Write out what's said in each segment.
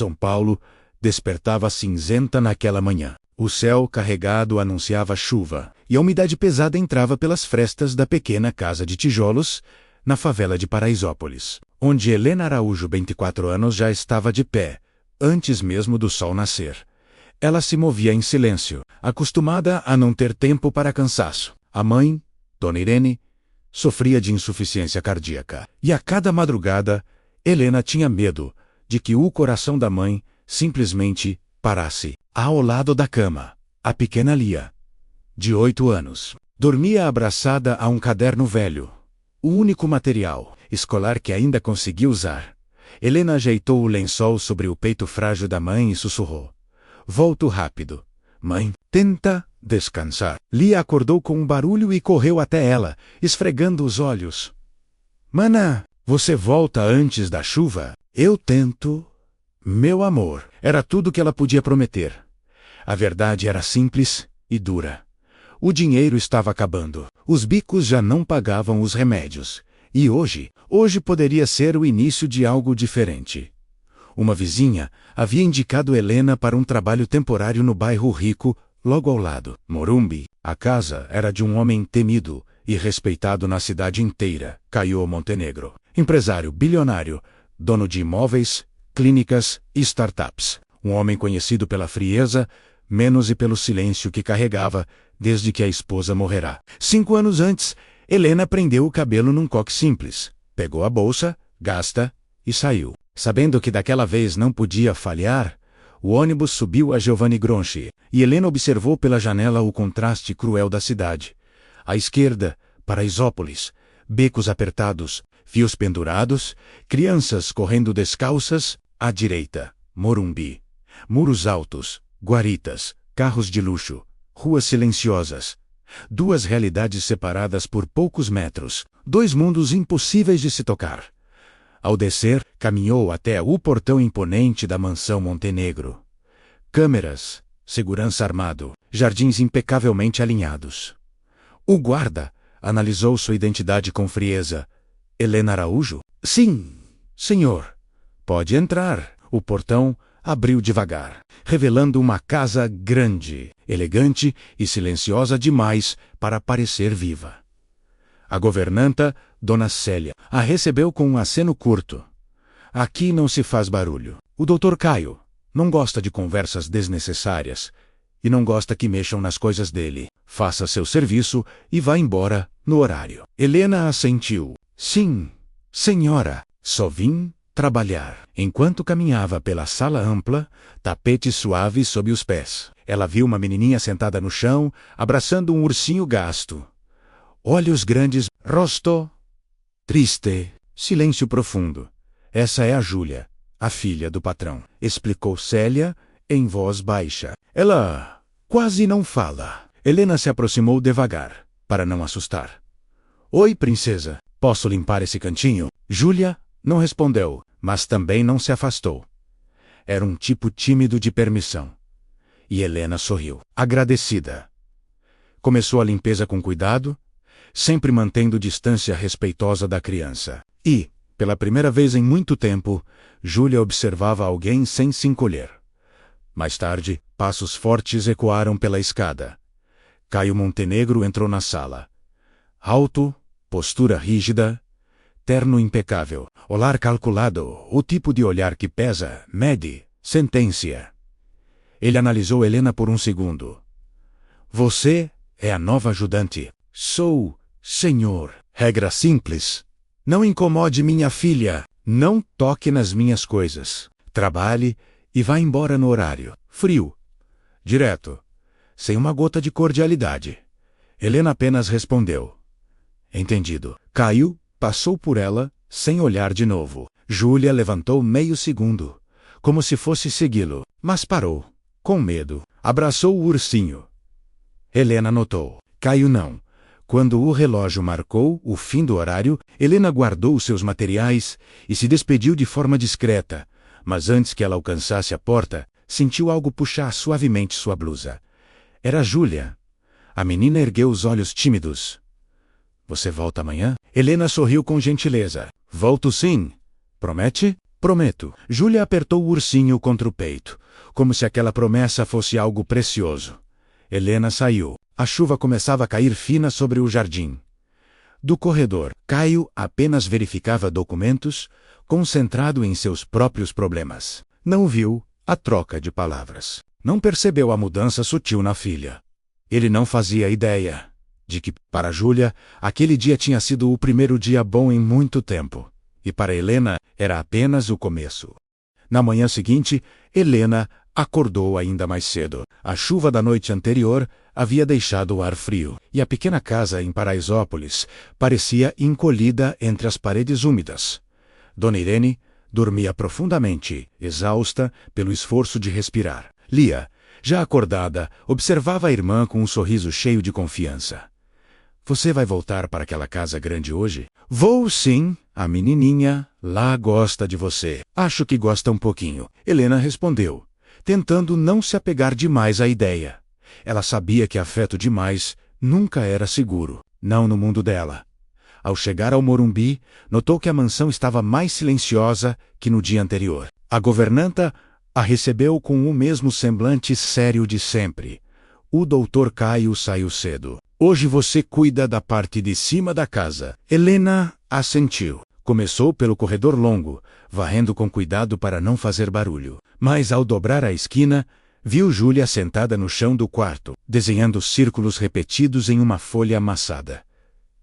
São Paulo despertava cinzenta naquela manhã. O céu carregado anunciava chuva, e a umidade pesada entrava pelas frestas da pequena casa de tijolos, na favela de Paraisópolis, onde Helena Araújo, 24 anos, já estava de pé, antes mesmo do sol nascer. Ela se movia em silêncio, acostumada a não ter tempo para cansaço. A mãe, Dona Irene, sofria de insuficiência cardíaca, e a cada madrugada, Helena tinha medo de que o coração da mãe simplesmente parasse. Ao lado da cama, a pequena Lia, de 8 anos, dormia abraçada a um caderno velho, o único material escolar que ainda conseguia usar. Helena ajeitou o lençol sobre o peito frágil da mãe e sussurrou: "Volto rápido. Mãe, tenta descansar." Lia acordou com um barulho e correu até ela, esfregando os olhos. "Mana, você volta antes da chuva?" "Eu tento, meu amor." Era tudo que ela podia prometer. A verdade era simples e dura. O dinheiro estava acabando. Os bicos já não pagavam os remédios. E hoje poderia ser o início de algo diferente. Uma vizinha havia indicado Helena para um trabalho temporário no bairro rico, logo ao lado, Morumbi. A casa era de um homem temido e respeitado na cidade inteira, Caio Montenegro. Empresário bilionário, dono de imóveis, clínicas e startups. Um homem conhecido pela frieza, menos e pelo silêncio que carregava desde que a esposa morrera. 5 anos antes, Helena prendeu o cabelo num coque simples, pegou a bolsa, gasta e saiu. Sabendo que daquela vez não podia falhar, o ônibus subiu a Giovanni Gronchi, e Helena observou pela janela o contraste cruel da cidade. À esquerda, Paraisópolis, becos apertados, fios pendurados, crianças correndo descalças. À direita, Morumbi. Muros altos, guaritas, carros de luxo, ruas silenciosas. 2 realidades separadas por poucos metros, 2 mundos impossíveis de se tocar. Ao descer, caminhou até o portão imponente da mansão Montenegro. Câmeras, segurança armado, jardins impecavelmente alinhados. O guarda analisou sua identidade com frieza. "Helena Araújo?" "Sim, senhor." "Pode entrar." O portão abriu devagar, revelando uma casa grande, elegante e silenciosa demais para parecer viva. A governanta, Dona Célia, a recebeu com um aceno curto. "Aqui não se faz barulho. O Dr. Caio não gosta de conversas desnecessárias e não gosta que mexam nas coisas dele. Faça seu serviço e vá embora no horário." Helena assentiu. "Sim, senhora. Só vim trabalhar." Enquanto caminhava pela sala ampla, tapete suave sob os pés, ela viu uma menininha sentada no chão, abraçando um ursinho gasto. Olhos grandes, rosto triste, silêncio profundo. "Essa é a Júlia, a filha do patrão," explicou Célia, em voz baixa. "Ela quase não fala." Helena se aproximou devagar, para não assustar. "Oi, princesa. Posso limpar esse cantinho?" Júlia não respondeu, mas também não se afastou. Era um tipo tímido de permissão. E Helena sorriu, agradecida. Começou a limpeza com cuidado, sempre mantendo distância respeitosa da criança. E, pela primeira vez em muito tempo, Júlia observava alguém sem se encolher. Mais tarde, passos fortes ecoaram pela escada. Caio Montenegro entrou na sala. Alto, postura rígida, terno impecável, olhar calculado, o tipo de olhar que pesa, mede, sentencia. Ele analisou Helena por um segundo. "Você é a nova ajudante." "Sou, senhor." "Regra simples. Não incomode minha filha. Não toque nas minhas coisas. Trabalhe e vá embora no horário." Frio. Direto. Sem uma gota de cordialidade. Helena apenas respondeu: "Entendido." Caio passou por ela, sem olhar de novo. Júlia levantou meio segundo, como se fosse segui-lo, mas parou, com medo. Abraçou o ursinho. Helena notou. Caio não. Quando o relógio marcou o fim do horário, Helena guardou os seus materiais e se despediu de forma discreta, mas antes que ela alcançasse a porta, sentiu algo puxar suavemente sua blusa. Era Júlia. A menina ergueu os olhos tímidos. "Você volta amanhã?" Helena sorriu com gentileza. "Volto sim. Promete?" Prometo. Júlia apertou o ursinho contra o peito, como se aquela promessa fosse algo precioso. Helena saiu. A chuva começava a cair fina sobre o jardim. Do corredor, Caio apenas verificava documentos, concentrado em seus próprios problemas. Não viu a troca de palavras. Não percebeu a mudança sutil na filha. Ele não fazia ideia de que, para Júlia, aquele dia tinha sido o primeiro dia bom em muito tempo. E para Helena, era apenas o começo. Na manhã seguinte, Helena acordou ainda mais cedo. A chuva da noite anterior havia deixado o ar frio, e a pequena casa em Paraisópolis parecia encolhida entre as paredes úmidas. Dona Irene dormia profundamente, exausta pelo esforço de respirar. Lia, já acordada, observava a irmã com um sorriso cheio de confiança. Você vai voltar para aquela casa grande hoje? Vou sim. A menininha lá gosta de você. Acho que gosta um pouquinho. Helena respondeu, tentando não se apegar demais à ideia. Ela sabia que afeto demais nunca era seguro, não no mundo dela. Ao chegar ao Morumbi, notou que a mansão estava mais silenciosa que no dia anterior. A governanta a recebeu com o mesmo semblante sério de sempre. O doutor Caio saiu cedo. Hoje você cuida da parte de cima da casa. Helena assentiu. Começou pelo corredor longo, varrendo com cuidado para não fazer barulho. Mas ao dobrar a esquina, viu Júlia sentada no chão do quarto, desenhando círculos repetidos em uma folha amassada.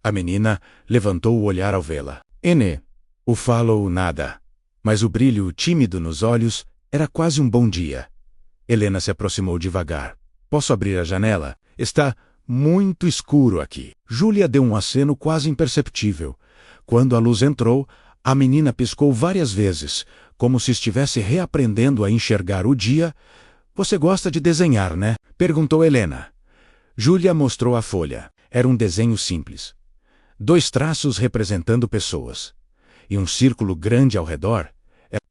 A menina levantou o olhar ao vê-la. Ene, o falou nada, mas o brilho tímido nos olhos era quase um bom dia. Helena se aproximou devagar. Posso abrir a janela? Está muito escuro aqui. Júlia deu um aceno quase imperceptível. Quando a luz entrou, a menina piscou várias vezes, como se estivesse reaprendendo a enxergar o dia. Você gosta de desenhar, né? Perguntou Helena. Júlia mostrou a folha. Era um desenho simples. 2 traços representando pessoas. E um círculo grande ao redor.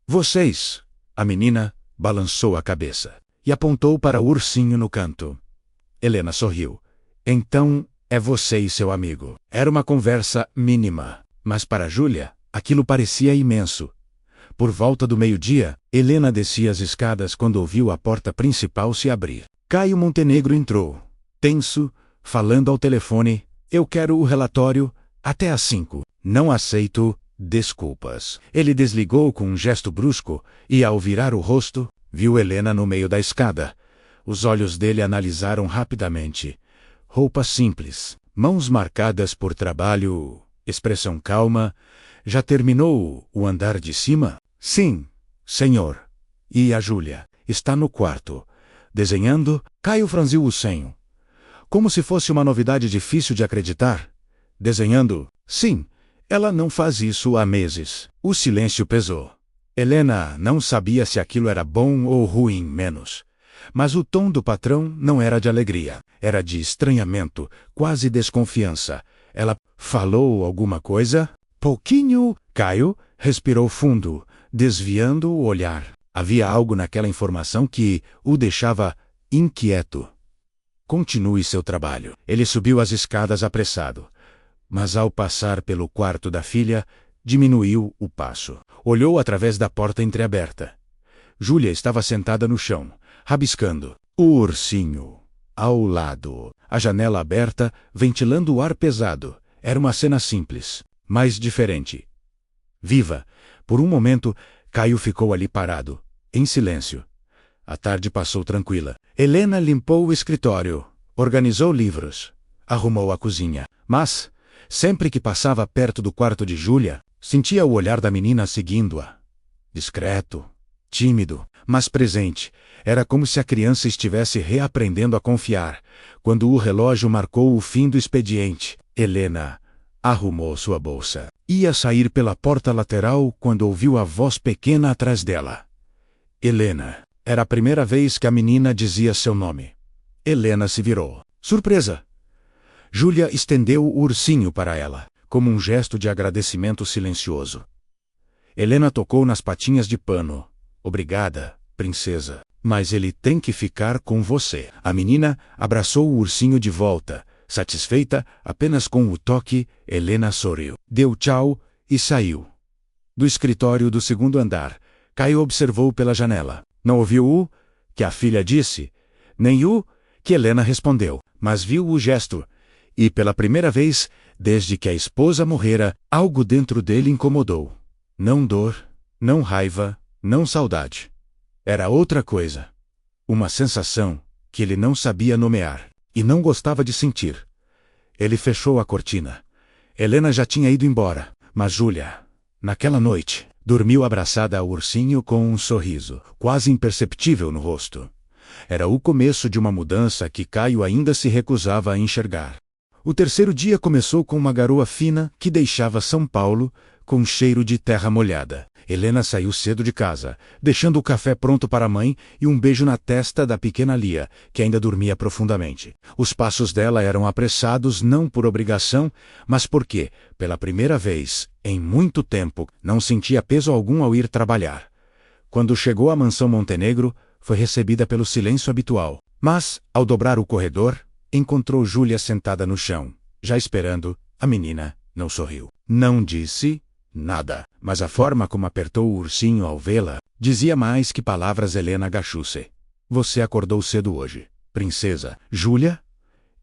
Vocês! A menina balançou a cabeça e apontou para o ursinho no canto. Helena sorriu. Então, é você e seu amigo. Era uma conversa mínima, mas para Júlia, aquilo parecia imenso. Por volta do meio-dia, Helena descia as escadas quando ouviu a porta principal se abrir. Caio Montenegro entrou, tenso, falando ao telefone. Eu quero o relatório até às 5. Não aceito desculpas. Ele desligou com um gesto brusco e, ao virar o rosto, viu Helena no meio da escada. Os olhos dele analisaram rapidamente. Roupa simples, mãos marcadas por trabalho, expressão calma. Já terminou o andar de cima? Sim, senhor. E a Júlia? Está no quarto. Desenhando? Caio franziu o senho. Como se fosse uma novidade difícil de acreditar. Desenhando? Sim. Ela não faz isso há meses. O silêncio pesou. Helena não sabia se aquilo era bom ou ruim, menos. Mas o tom do patrão não era de alegria. Era de estranhamento, quase desconfiança. Ela falou alguma coisa? Pouquinho. Caio respirou fundo, desviando o olhar. Havia algo naquela informação que o deixava inquieto. Continue seu trabalho. Ele subiu as escadas apressado. Mas ao passar pelo quarto da filha, diminuiu o passo. Olhou através da porta entreaberta. Júlia estava sentada no chão, rabiscando. O ursinho ao lado. A janela aberta, ventilando o ar pesado. Era uma cena simples, mas diferente. Viva! Por um momento, Caio ficou ali parado, em silêncio. A tarde passou tranquila. Helena limpou o escritório, organizou livros, arrumou a cozinha. Mas, sempre que passava perto do quarto de Júlia, sentia o olhar da menina seguindo-a. Discreto, tímido, mas presente. Era como se a criança estivesse reaprendendo a confiar. Quando o relógio marcou o fim do expediente, Helena arrumou sua bolsa. Ia sair pela porta lateral quando ouviu a voz pequena atrás dela. Helena. Era a primeira vez que a menina dizia seu nome. Helena se virou. Surpresa! Júlia estendeu o ursinho para ela, como um gesto de agradecimento silencioso. Helena tocou nas patinhas de pano. Obrigada, princesa. Mas ele tem que ficar com você. A menina abraçou o ursinho de volta. Satisfeita, apenas com o toque, Helena sorriu. Deu tchau e saiu. Do escritório do segundo andar, Caio observou pela janela. Não ouviu o que a filha disse, nem o que Helena respondeu, mas viu o gesto. E pela primeira vez, desde que a esposa morrera, algo dentro dele incomodou. Não dor, não raiva, não saudade. Era outra coisa. Uma sensação que ele não sabia nomear e não gostava de sentir. Ele fechou a cortina. Helena já tinha ido embora, mas Júlia, naquela noite, dormiu abraçada ao ursinho com um sorriso, quase imperceptível no rosto. Era o começo de uma mudança que Caio ainda se recusava a enxergar. O terceiro dia começou com uma garoa fina que deixava São Paulo com cheiro de terra molhada. Helena saiu cedo de casa, deixando o café pronto para a mãe e um beijo na testa da pequena Lia, que ainda dormia profundamente. Os passos dela eram apressados não por obrigação, mas porque, pela primeira vez, em muito tempo, não sentia peso algum ao ir trabalhar. Quando chegou à mansão Montenegro, foi recebida pelo silêncio habitual. Mas, ao dobrar o corredor, encontrou Júlia sentada no chão. Já esperando, a menina não sorriu. Não disse nada, mas a forma como apertou o ursinho ao vê-la dizia mais que palavras. Helena agachou-se. Você acordou cedo hoje, princesa. Júlia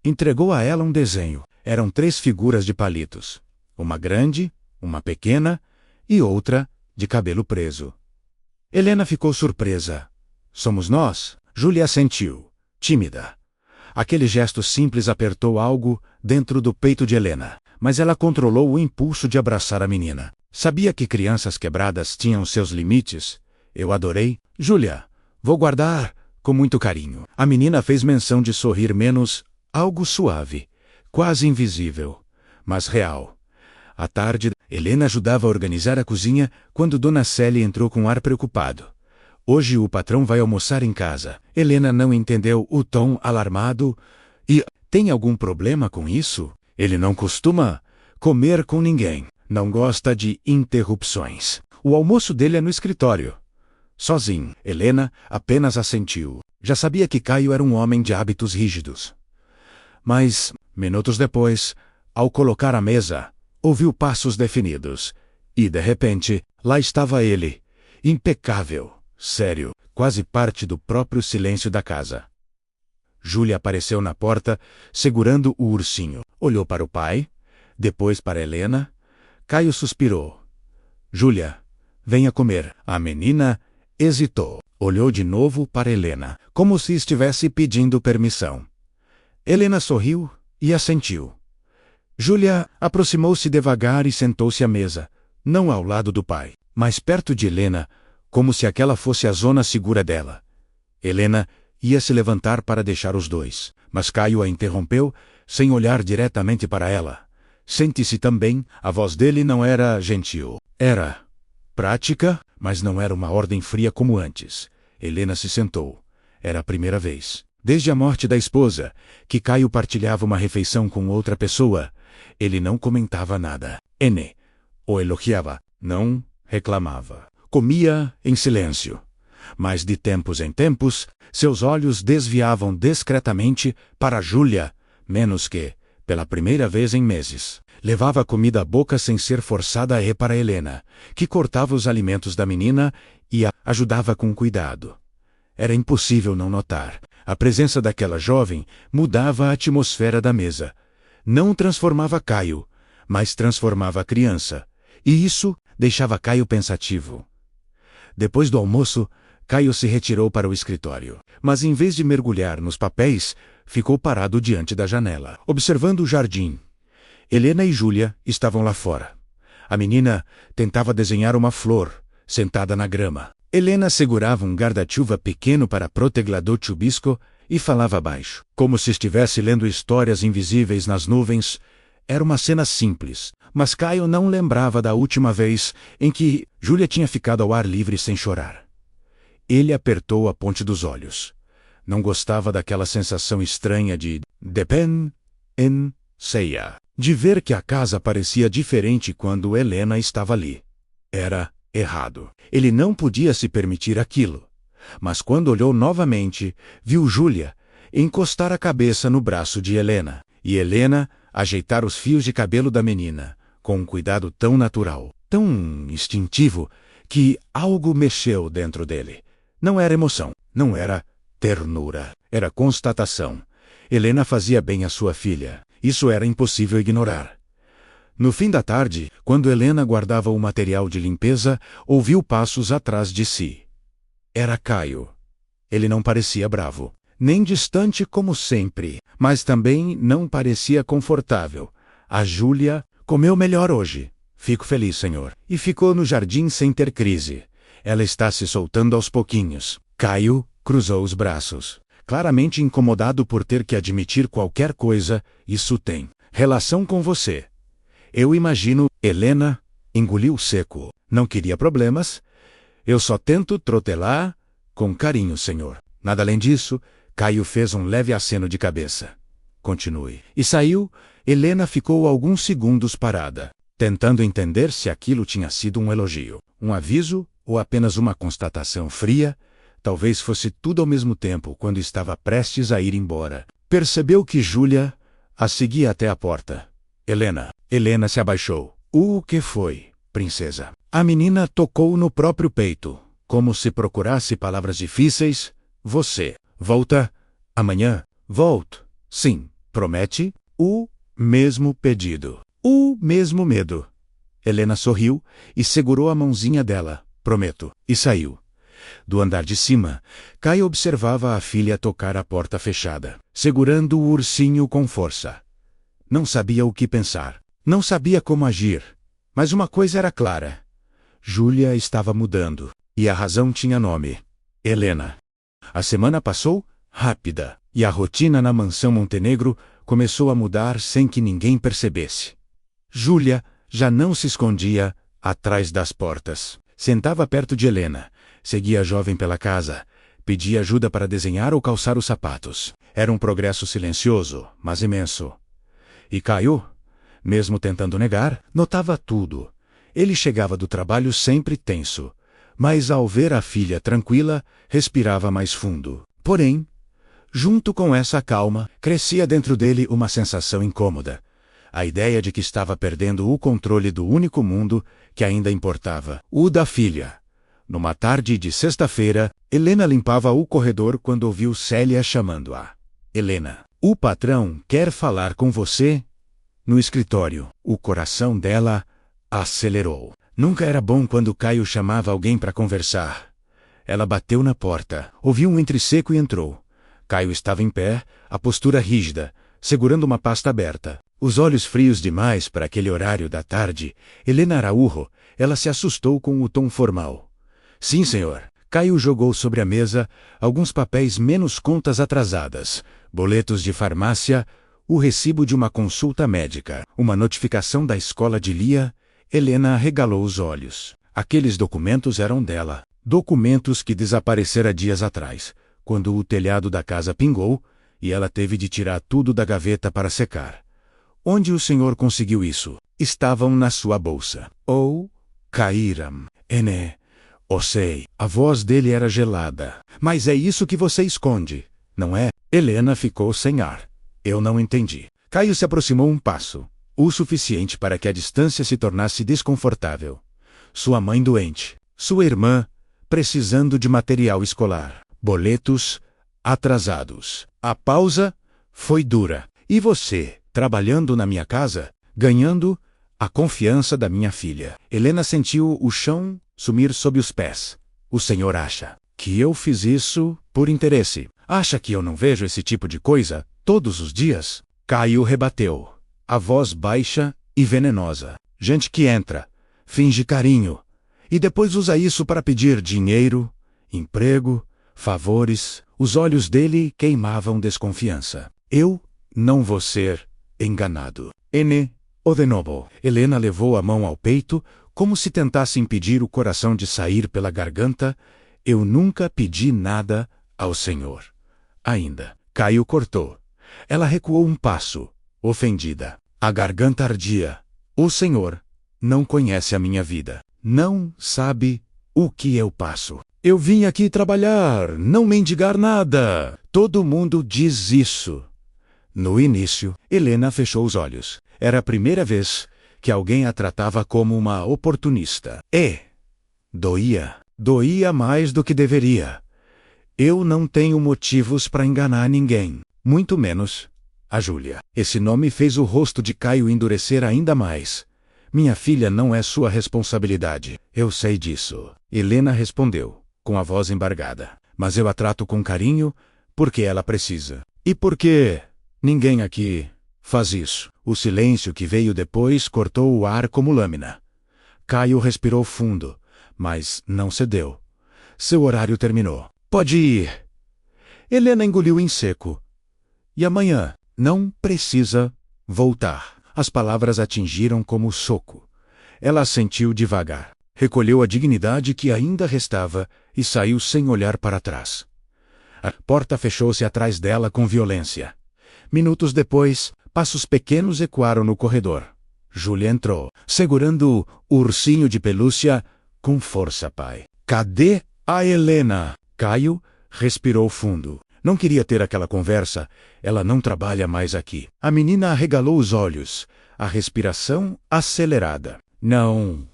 entregou a ela um desenho. Eram 3 figuras de palitos. Uma grande, uma pequena e outra de cabelo preso. Helena ficou surpresa. Somos nós? Júlia assentiu, tímida. Aquele gesto simples apertou algo dentro do peito de Helena, mas ela controlou o impulso de abraçar a menina. Sabia que crianças quebradas tinham seus limites. Eu adorei. Júlia, vou guardar com muito carinho. A menina fez menção de sorrir menos, algo suave, quase invisível, mas real. À tarde, Helena ajudava a organizar a cozinha quando Dona Célia entrou com ar preocupado. Hoje o patrão vai almoçar em casa. Helena não entendeu o tom alarmado. E tem algum problema com isso? Ele não costuma comer com ninguém. Não gosta de interrupções. O almoço dele é no escritório. Sozinho. Helena apenas assentiu. Já sabia que Caio era um homem de hábitos rígidos. Mas, minutos depois, ao colocar a mesa, ouviu passos definidos. E, de repente, lá estava ele. Impecável. Sério, quase parte do próprio silêncio da casa. Júlia apareceu na porta, segurando o ursinho. Olhou para o pai, depois para Helena. Caio suspirou. Júlia, venha comer. A menina hesitou. Olhou de novo para Helena, como se estivesse pedindo permissão. Helena sorriu e assentiu. Júlia aproximou-se devagar e sentou-se à mesa, não ao lado do pai, mas perto de Helena, como se aquela fosse a zona segura dela. Helena ia se levantar para deixar os dois, mas Caio a interrompeu, sem olhar diretamente para ela. Sente-se também. A voz dele não era gentil. Era prática, mas não era uma ordem fria como antes. Helena se sentou. Era a primeira vez, desde a morte da esposa, que Caio partilhava uma refeição com outra pessoa. Ele não comentava nada. N. O elogiava, não reclamava. Comia em silêncio. Mas de tempos em tempos, seus olhos desviavam discretamente para Júlia, menos que, pela primeira vez em meses, levava a comida à boca sem ser forçada e para Helena, que cortava os alimentos da menina e a ajudava com cuidado. Era impossível não notar. A presença daquela jovem mudava a atmosfera da mesa. Não transformava Caio, mas transformava a criança. E isso deixava Caio pensativo. Depois do almoço, Caio se retirou para o escritório. Mas em vez de mergulhar nos papéis, ficou parado diante da janela, observando o jardim. Helena e Júlia estavam lá fora. A menina tentava desenhar uma flor, sentada na grama. Helena segurava um guarda-chuva pequeno para proteger do chubisco e falava baixo, como se estivesse lendo histórias invisíveis nas nuvens. Era uma cena simples, mas Caio não lembrava da última vez em que Júlia tinha ficado ao ar livre sem chorar. Ele apertou a ponte dos olhos. Não gostava daquela sensação estranha de dependência, de ver que a casa parecia diferente quando Helena estava ali. Era errado. Ele não podia se permitir aquilo. Mas quando olhou novamente, viu Júlia encostar a cabeça no braço de Helena, e Helena ajeitar os fios de cabelo da menina, com um cuidado tão natural. tão instintivo, que algo mexeu dentro dele. Não era emoção, não era ternura, era constatação. Helena fazia bem à sua filha. Isso era impossível ignorar. No fim da tarde, quando Helena guardava o material de limpeza, ouviu passos atrás de si. Era Caio. Ele não parecia bravo, nem distante como sempre, mas também não parecia confortável. A Júlia comeu melhor hoje. Fico feliz, senhor. E ficou no jardim sem ter crise. Ela está se soltando aos pouquinhos. Caio cruzou os braços. Claramente incomodado por ter que admitir qualquer coisa, isso tem relação com você. Eu imagino. Helena engoliu seco. Não queria problemas. Eu só tento trotelar com carinho, senhor. Nada além disso. Caio fez um leve aceno de cabeça. Continue. E saiu. Helena ficou alguns segundos parada, tentando entender se aquilo tinha sido um elogio, um aviso ou apenas uma constatação fria. Talvez fosse tudo ao mesmo tempo quando estava prestes a ir embora. Percebeu que Júlia a seguia até a porta. Helena se abaixou. O que foi, princesa? A menina tocou no próprio peito, como se procurasse palavras difíceis. Você volta amanhã? Volto. Sim. Promete? O mesmo pedido. O mesmo medo. Helena sorriu e segurou a mãozinha dela. Prometo. E saiu. Do andar de cima, Caio observava a filha tocar a porta fechada, segurando o ursinho com força. Não sabia o que pensar. Não sabia como agir. Mas uma coisa era clara. Júlia estava mudando. E a razão tinha nome. Helena. A semana passou rápida, e a rotina na mansão Montenegro começou a mudar sem que ninguém percebesse. Júlia já não se escondia atrás das portas. Sentava perto de Helena, seguia a jovem pela casa, pedia ajuda para desenhar ou calçar os sapatos. Era um progresso silencioso, mas imenso. E Caio, mesmo tentando negar, notava tudo. Ele chegava do trabalho sempre tenso, mas ao ver a filha tranquila, respirava mais fundo. Porém, junto com essa calma, crescia dentro dele uma sensação incômoda. A ideia de que estava perdendo o controle do único mundo que ainda importava, o da filha. Numa tarde de sexta-feira, Helena limpava o corredor quando ouviu Célia chamando-a. Helena, o patrão quer falar com você? No escritório. O coração dela acelerou. Nunca era bom quando Caio chamava alguém para conversar. Ela bateu na porta, ouviu um entreseco e entrou. Caio estava em pé, a postura rígida, segurando uma pasta aberta. Os olhos frios demais para aquele horário da tarde. Helena Araújo, ela se assustou com o tom formal. Sim, senhor. Caio jogou sobre a mesa alguns papéis menos contas atrasadas, boletos de farmácia, o recibo de uma consulta médica, uma notificação da escola de Lia. Helena arregalou os olhos. Aqueles documentos eram dela. Documentos que desaparecera dias atrás, quando o telhado da casa pingou e ela teve de tirar tudo da gaveta para secar. Onde o senhor conseguiu isso? Estavam na sua bolsa. Ou caíram. Sei. A voz dele era gelada. Mas é isso que você esconde, não é? Helena ficou sem ar. Eu não entendi. Caio se aproximou um passo, o suficiente para que a distância se tornasse desconfortável. Sua mãe doente. Sua irmã precisando de material escolar. Boletos atrasados. A pausa foi dura. E você, trabalhando na minha casa, ganhando a confiança da minha filha. Helena sentiu o chão sumir sob os pés. O senhor acha que eu fiz isso por interesse? Acha que eu não vejo esse tipo de coisa todos os dias? Caio rebateu, a voz baixa e venenosa. Gente que entra, finge carinho, e depois usa isso para pedir dinheiro, emprego, favores. Os olhos dele queimavam desconfiança. Eu não vou ser enganado. De novo. Helena levou a mão ao peito, como se tentasse impedir o coração de sair pela garganta. Eu nunca pedi nada ao senhor. Ainda. Caio cortou. Ela recuou um passo, ofendida. A garganta ardia. O senhor não conhece a minha vida. Não sabe o que eu passo. Eu vim aqui trabalhar, não mendigar nada. Todo mundo diz isso. No início, Helena fechou os olhos. Era a primeira vez que alguém a tratava como uma oportunista. Doía. Doía mais do que deveria. Eu não tenho motivos para enganar ninguém, muito menos a Júlia. Esse nome fez o rosto de Caio endurecer ainda mais. Minha filha não é sua responsabilidade. Eu sei disso. Helena respondeu, com a voz embargada. Mas eu a trato com carinho porque ela precisa. E porque ninguém aqui faz isso. O silêncio que veio depois cortou o ar como lâmina. Caio respirou fundo, mas não cedeu. Seu horário terminou. Pode ir. Helena engoliu em seco. E amanhã não precisa voltar. As palavras atingiram como soco. Ela assentiu devagar, recolheu a dignidade que ainda restava e saiu sem olhar para trás. A porta fechou-se atrás dela com violência. Minutos depois, passos pequenos ecoaram no corredor. Júlia entrou, segurando o ursinho de pelúcia com força, pai. Cadê a Helena? Caio respirou fundo. Não queria ter aquela conversa. Ela não trabalha mais aqui. A menina arregalou os olhos, a respiração acelerada. Não.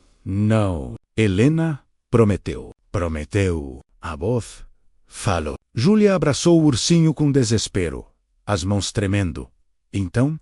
Helena prometeu. Prometeu. A voz falou. Júlia abraçou o ursinho com desespero, as mãos tremendo. Então,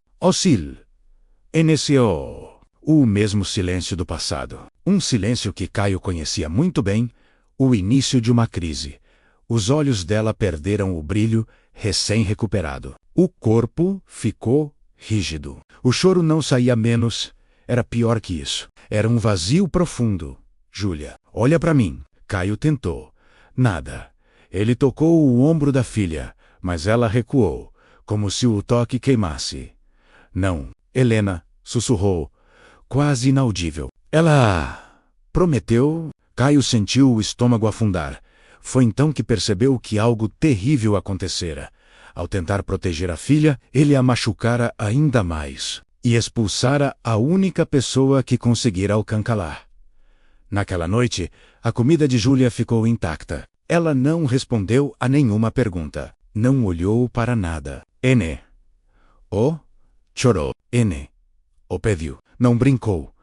iniciou o mesmo silêncio do passado. Um silêncio que Caio conhecia muito bem, o início de uma crise. Os olhos dela perderam o brilho, recém-recuperado. O corpo ficou rígido. O choro não saía menos. Era pior que isso. Era um vazio profundo. Júlia, olha para mim. Caio tentou. Nada. Ele tocou o ombro da filha, mas ela recuou, como se o toque queimasse. Não, Helena, sussurrou, quase inaudível. Ela prometeu. Caio sentiu o estômago afundar. Foi então que percebeu que algo terrível acontecera. Ao tentar proteger a filha, ele a machucara ainda mais e expulsara a única pessoa que conseguira alcançá-la. Naquela noite, a comida de Júlia ficou intacta. Ela não respondeu a nenhuma pergunta. Não olhou para nada. Chorou. Pediu. Não brincou.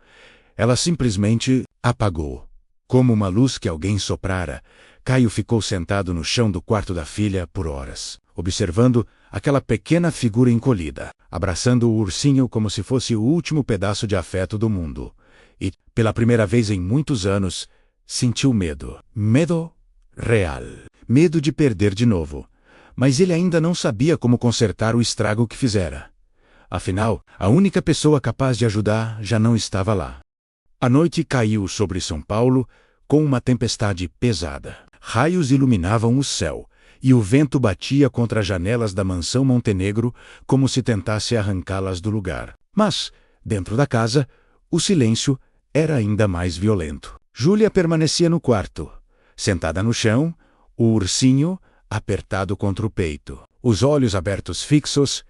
Ela simplesmente apagou. Como uma luz que alguém soprara, Caio ficou sentado no chão do quarto da filha por horas, observando aquela pequena figura encolhida, abraçando o ursinho como se fosse o último pedaço de afeto do mundo. E, pela primeira vez em muitos anos, sentiu medo. Medo real. Medo de perder de novo. Mas ele ainda não sabia como consertar o estrago que fizera. Afinal, a única pessoa capaz de ajudar já não estava lá. A noite caiu sobre São Paulo com uma tempestade pesada. Raios iluminavam o céu, e o vento batia contra as janelas da mansão Montenegro como se tentasse arrancá-las do lugar. Mas, dentro da casa, o silêncio era ainda mais violento. Júlia permanecia no quarto, sentada no chão, o ursinho apertado contra o peito, os olhos abertos fixos,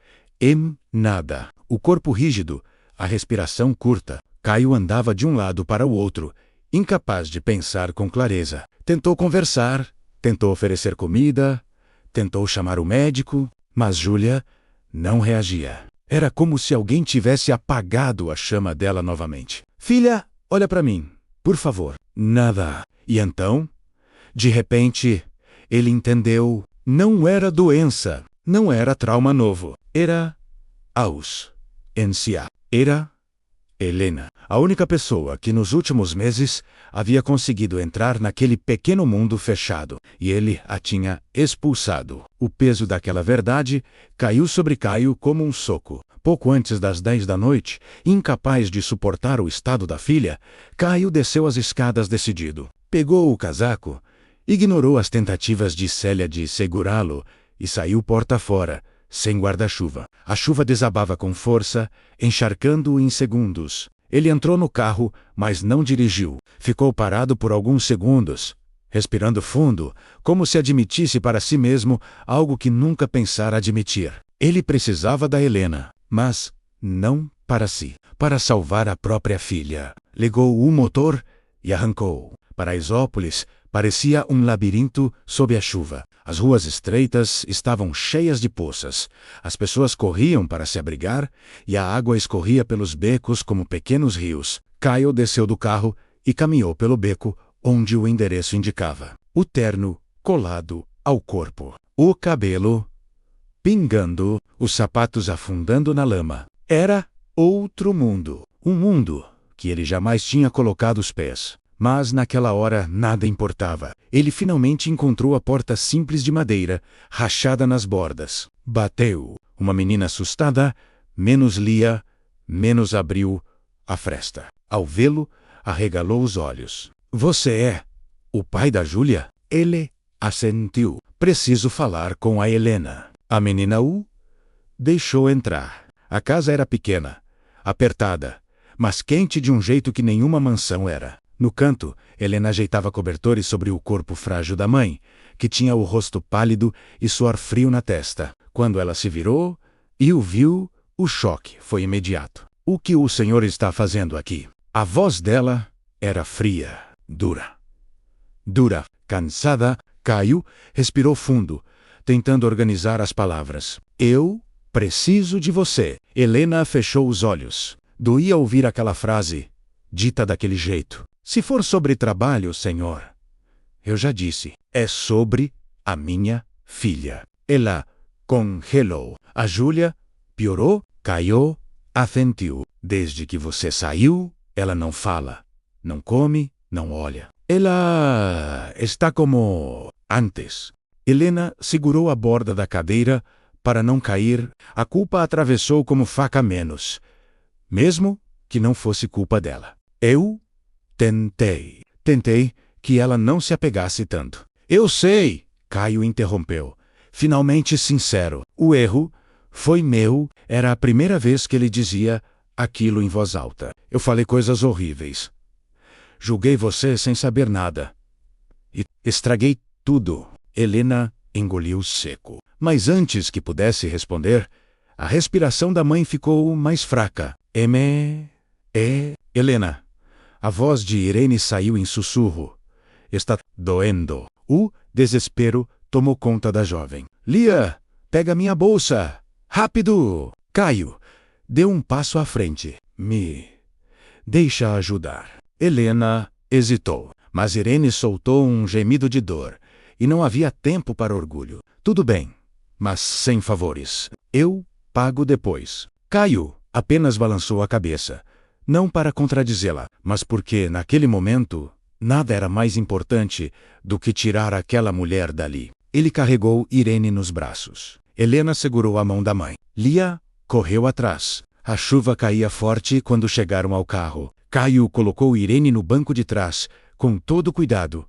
nada, o corpo rígido, a respiração curta. Caio andava de um lado para o outro, incapaz de pensar com clareza. Tentou conversar, tentou oferecer comida, tentou chamar o médico, mas Júlia não reagia. Era como se alguém tivesse apagado a chama dela novamente. Filha, olha para mim, por favor. Nada. E então, de repente, ele entendeu. Não era doença, não era trauma novo. Era ausência. Era Helena, a única pessoa que nos últimos meses havia conseguido entrar naquele pequeno mundo fechado, e ele a tinha expulsado. O peso daquela verdade caiu sobre Caio como um soco. Pouco antes das 10 da noite, incapaz de suportar o estado da filha, Caio desceu as escadas decidido. Pegou o casaco, ignorou as tentativas de Célia de segurá-lo e saiu porta fora, sem guarda-chuva. A chuva desabava com força, encharcando-o em segundos. Ele entrou no carro, mas não dirigiu. Ficou parado por alguns segundos, respirando fundo, como se admitisse para si mesmo algo que nunca pensara admitir. Ele precisava da Helena, mas não para si, para salvar a própria filha. Ligou o motor e arrancou. Paraisópolis parecia um labirinto sob a chuva. As ruas estreitas estavam cheias de poças. As pessoas corriam para se abrigar e a água escorria pelos becos como pequenos rios. Kyle desceu do carro e caminhou pelo beco onde o endereço indicava. O terno colado ao corpo. O cabelo pingando, os sapatos afundando na lama. Era outro mundo. Um mundo que ele jamais tinha colocado os pés. Mas naquela hora nada importava. Ele finalmente encontrou a porta simples de madeira, rachada nas bordas. Bateu. Uma menina assustada, menos lia, menos abriu a fresta. Ao vê-lo, arregalou os olhos. Você é o pai da Júlia? Ele assentiu. Preciso falar com a Helena. A menina o deixou entrar. A casa era pequena, apertada, mas quente de um jeito que nenhuma mansão era. No canto, Helena ajeitava cobertores sobre o corpo frágil da mãe, que tinha o rosto pálido e suor frio na testa. Quando ela se virou e o viu, o choque foi imediato. O que o senhor está fazendo aqui? A voz dela era fria, dura. Cansada, Kyle respirou fundo, tentando organizar as palavras. Eu preciso de você. Helena fechou os olhos. Doía ouvir aquela frase, dita daquele jeito. Se for sobre trabalho, senhor. Eu já disse. É sobre a minha filha. Ela congelou. A Júlia piorou, caiu, assentiu. Desde que você saiu, ela não fala, não come, não olha. Ela está como antes. Helena segurou a borda da cadeira para não cair. A culpa a atravessou como faca menos, mesmo que não fosse culpa dela. Eu tentei que ela não se apegasse tanto. Eu sei, Kyle interrompeu, finalmente sincero. O erro foi meu. Era a primeira vez que ele dizia aquilo em voz alta. Eu falei coisas horríveis. Julguei você sem saber nada. E estraguei tudo. Helena engoliu seco. Mas antes que pudesse responder, a respiração da mãe ficou mais fraca. Helena. A voz de Irene saiu em sussurro. Está doendo. O desespero tomou conta da jovem. Lia, pega minha bolsa. Rápido! Caio deu um passo à frente. Me deixa ajudar. Helena hesitou, mas Irene soltou um gemido de dor, e não havia tempo para orgulho. Tudo bem, mas sem favores. Eu pago depois. Caio apenas balançou a cabeça, não para contradizê-la, mas porque, naquele momento, nada era mais importante do que tirar aquela mulher dali. Ele carregou Irene nos braços. Helena segurou a mão da mãe. Lia correu atrás. A chuva caía forte quando chegaram ao carro. Caio colocou Irene no banco de trás, com todo cuidado,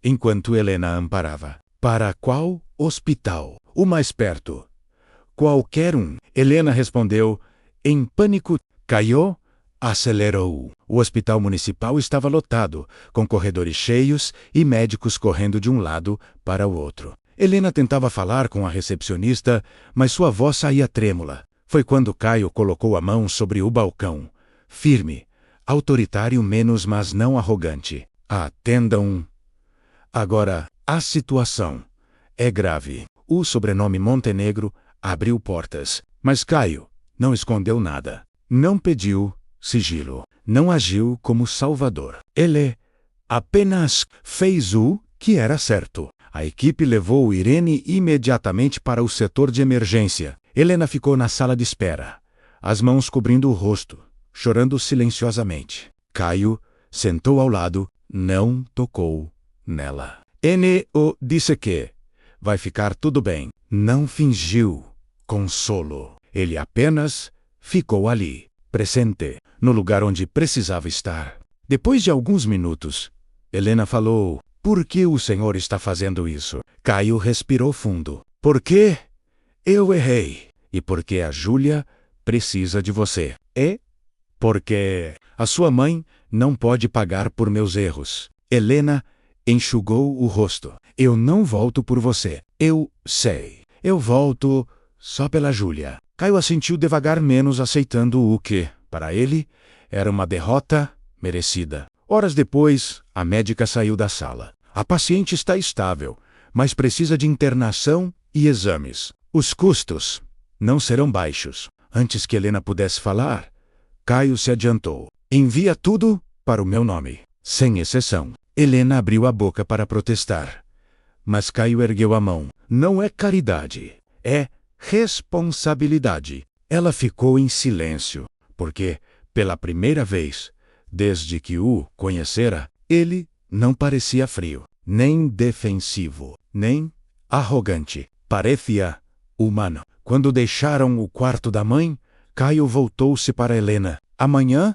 enquanto Helena amparava. Para qual hospital? O mais perto. Qualquer um. Helena respondeu, em pânico. Caio acelerou. O hospital municipal estava lotado, com corredores cheios e médicos correndo de um lado para o outro. Helena tentava falar com a recepcionista, mas sua voz saía trêmula. Foi quando Caio colocou a mão sobre o balcão. Firme, autoritário menos, mas não arrogante. Atendam. Agora, a situação é grave. O sobrenome Montenegro abriu portas, mas Caio não escondeu nada. Não pediu sigilo. Não agiu como salvador. Ele apenas fez o que era certo. A equipe levou Irene imediatamente para o setor de emergência. Helena ficou na sala de espera, as mãos cobrindo o rosto, chorando silenciosamente. Caio sentou ao lado, não tocou nela. N.O. disse que vai ficar tudo bem. Não fingiu consolo. Ele apenas ficou ali, presente, no lugar onde precisava estar. Depois de alguns minutos, Helena falou, por que o senhor está fazendo isso? Caio respirou fundo. Por quê? Eu errei. E porque a Júlia precisa de você. E porque a sua mãe não pode pagar por meus erros. Helena enxugou o rosto. Eu não volto por você. Eu sei. Eu volto só pela Júlia. Caio assentiu devagar, menos aceitando o que, para ele, era uma derrota merecida. Horas depois, a médica saiu da sala. A paciente está estável, mas precisa de internação e exames. Os custos não serão baixos. Antes que Helena pudesse falar, Caio se adiantou. Envia tudo para o meu nome, sem exceção. Helena abriu a boca para protestar, mas Caio ergueu a mão. Não é caridade, é responsabilidade. Ela ficou em silêncio, porque, pela primeira vez, desde que o conhecera, ele não parecia frio, nem defensivo, nem arrogante. Parecia humano. Quando deixaram o quarto da mãe, Caio voltou-se para Helena. Amanhã,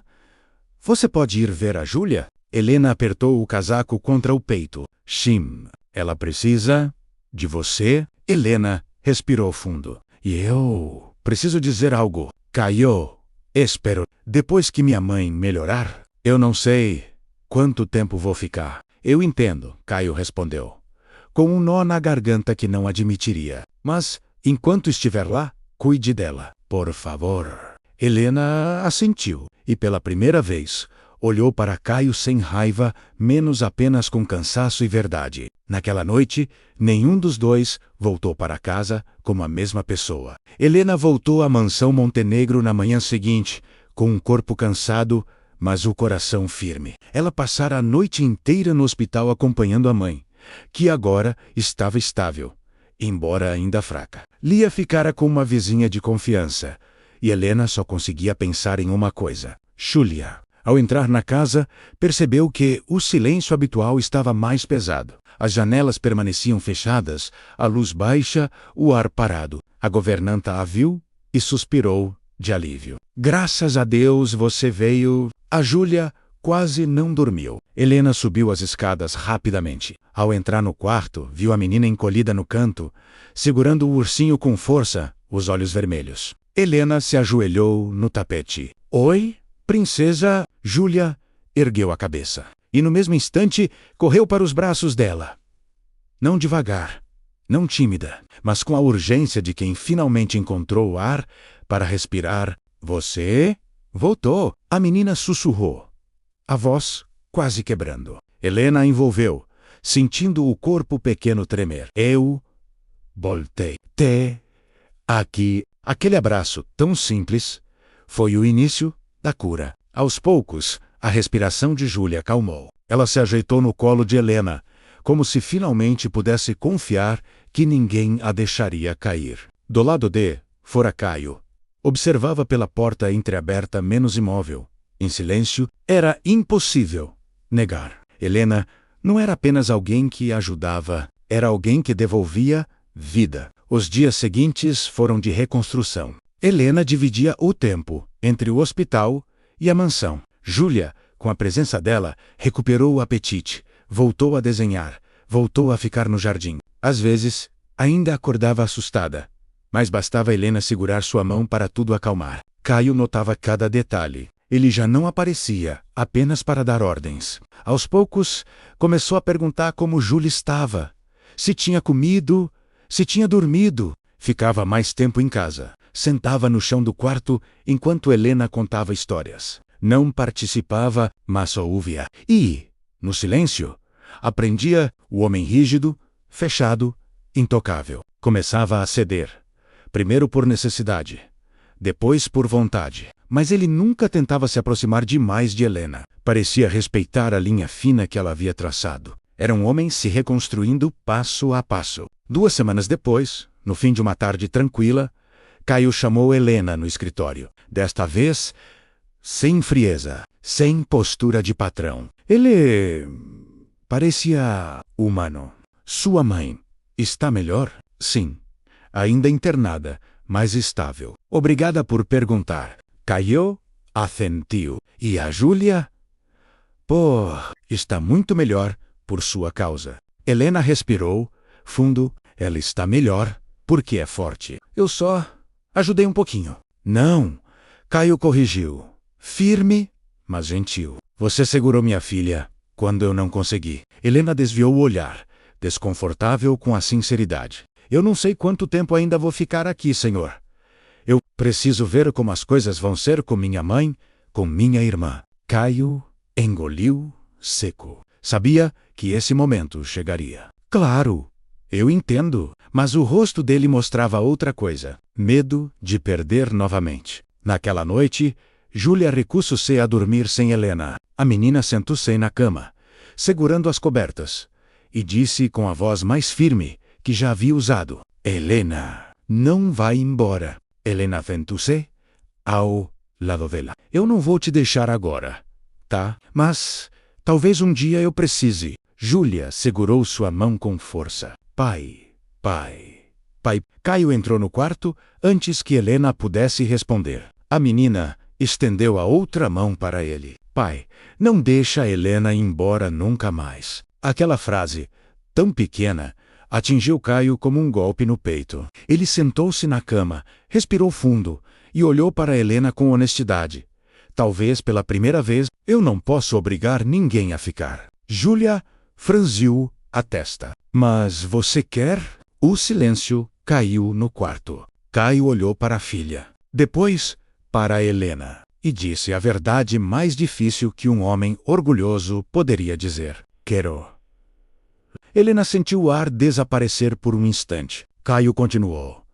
você pode ir ver a Júlia? Helena apertou o casaco contra o peito. Sim, ela precisa de você. Helena respirou fundo. E eu preciso dizer algo. Caio, espero. Depois que minha mãe melhorar, eu não sei quanto tempo vou ficar. Eu entendo, Caio respondeu, com um nó na garganta que não admitiria. Mas, enquanto estiver lá, cuide dela, por favor. Helena assentiu, e pela primeira vez, olhou para Caio sem raiva, menos apenas com cansaço e verdade. Naquela noite, nenhum dos dois voltou para casa como a mesma pessoa. Helena voltou à mansão Montenegro na manhã seguinte, com um corpo cansado, mas o coração firme. Ela passara a noite inteira no hospital acompanhando a mãe, que agora estava estável, embora ainda fraca. Lia ficara com uma vizinha de confiança, e Helena só conseguia pensar em uma coisa: Júlia. Ao entrar na casa, percebeu que o silêncio habitual estava mais pesado. As janelas permaneciam fechadas, a luz baixa, o ar parado. A governanta a viu e suspirou de alívio. Graças a Deus você veio. A Júlia quase não dormiu. Helena subiu as escadas rapidamente. Ao entrar no quarto, viu a menina encolhida no canto, segurando o ursinho com força, os olhos vermelhos. Helena se ajoelhou no tapete. Oi, princesa. Júlia ergueu a cabeça e no mesmo instante correu para os braços dela. Não devagar, não tímida, mas com a urgência de quem finalmente encontrou o ar para respirar. Você voltou, a menina sussurrou, a voz quase quebrando. Helena a envolveu, sentindo o corpo pequeno tremer. Eu voltei. Aqui. Aquele abraço tão simples foi o início da cura. Aos poucos, a respiração de Júlia acalmou. Ela se ajeitou no colo de Helena, como se finalmente pudesse confiar que ninguém a deixaria cair. Do lado de fora Caio. Observava pela porta entreaberta menos imóvel. Em silêncio, era impossível negar. Helena não era apenas alguém que ajudava, era alguém que devolvia vida. Os dias seguintes foram de reconstrução. Helena dividia o tempo entre o hospital e a mansão. Júlia, com a presença dela, recuperou o apetite, voltou a desenhar, voltou a ficar no jardim. Às vezes, ainda acordava assustada, mas bastava Helena segurar sua mão para tudo acalmar. Caio notava cada detalhe. Ele já não aparecia, apenas para dar ordens. Aos poucos, começou a perguntar como Júlia estava, se tinha comido, se tinha dormido. Ficava mais tempo em casa. Sentava no chão do quarto enquanto Helena contava histórias. Não participava, mas só ouvia. E, no silêncio, aprendia o homem rígido, fechado, intocável. Começava a ceder. Primeiro por necessidade, depois por vontade. Mas ele nunca tentava se aproximar demais de Helena. Parecia respeitar a linha fina que ela havia traçado. Era um homem se reconstruindo passo a passo. 2 semanas depois, no fim de uma tarde tranquila, Caio chamou Helena no escritório. Desta vez, sem frieza, sem postura de patrão. Ele parecia humano. Sua mãe está melhor? Sim. Ainda internada, mas estável. Obrigada por perguntar. Caio assentiu. E a Júlia? Pô, está muito melhor por sua causa. Helena respirou fundo. Ela está melhor porque é forte. Eu só ajudei um pouquinho. Não, Caio corrigiu. Firme, mas gentil. Você segurou minha filha quando eu não consegui. Helena desviou o olhar, desconfortável com a sinceridade. Eu não sei quanto tempo ainda vou ficar aqui, senhor. Eu preciso ver como as coisas vão ser com minha mãe, com minha irmã. Caio engoliu seco. Sabia que esse momento chegaria. Claro, Eu entendo, mas o rosto dele mostrava outra coisa: medo de perder novamente. Naquela noite, Júlia recusou-se a dormir sem Helena. A menina sentou-se na cama, segurando as cobertas, e disse com a voz mais firme que já havia usado: Helena, não vai embora. Helena sentou-se ao lado dela. Eu não vou te deixar agora, tá? Mas talvez um dia eu precise. Júlia segurou sua mão com força. Pai. Caio entrou no quarto antes que Helena pudesse responder. A menina estendeu a outra mão para ele. Pai, não deixa Helena ir embora nunca mais. Aquela frase, tão pequena, atingiu Caio como um golpe no peito. Ele sentou-se na cama, respirou fundo e olhou para Helena com honestidade. Talvez pela primeira vez, eu não posso obrigar ninguém a ficar. Júlia franziu a testa. Mas você quer? O silêncio caiu no quarto. Caio olhou para a filha, depois para Helena, e disse a verdade mais difícil que um homem orgulhoso poderia dizer: quero. Helena sentiu o ar desaparecer por um instante. Caio continuou,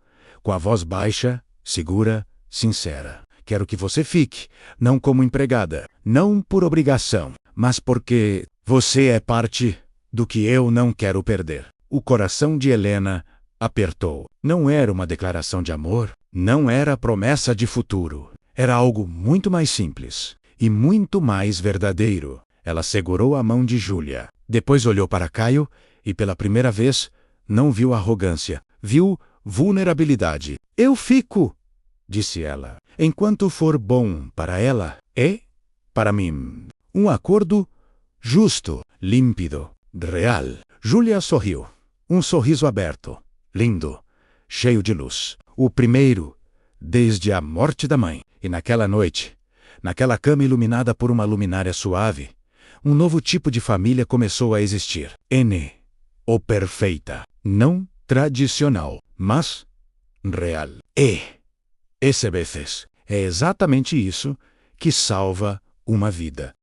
com a voz baixa, segura, sincera. Quero que você fique, não como empregada, não por obrigação, mas porque você é parte do que eu não quero perder. O coração de Helena apertou. Não era uma declaração de amor, não era promessa de futuro. Era algo muito mais simples e muito mais verdadeiro. Ela segurou a mão de Júlia, depois olhou para Caio e pela primeira vez não viu arrogância, viu vulnerabilidade. Eu fico, disse ela, enquanto for bom para ela e para mim. Um acordo justo, límpido, real. Júlia sorriu. Um sorriso aberto, lindo, cheio de luz. O primeiro desde a morte da mãe. E naquela noite, naquela cama iluminada por uma luminária suave, um novo tipo de família começou a existir. Ou perfeita. Não tradicional, mas real. E, esse vezes, é exatamente isso que salva uma vida.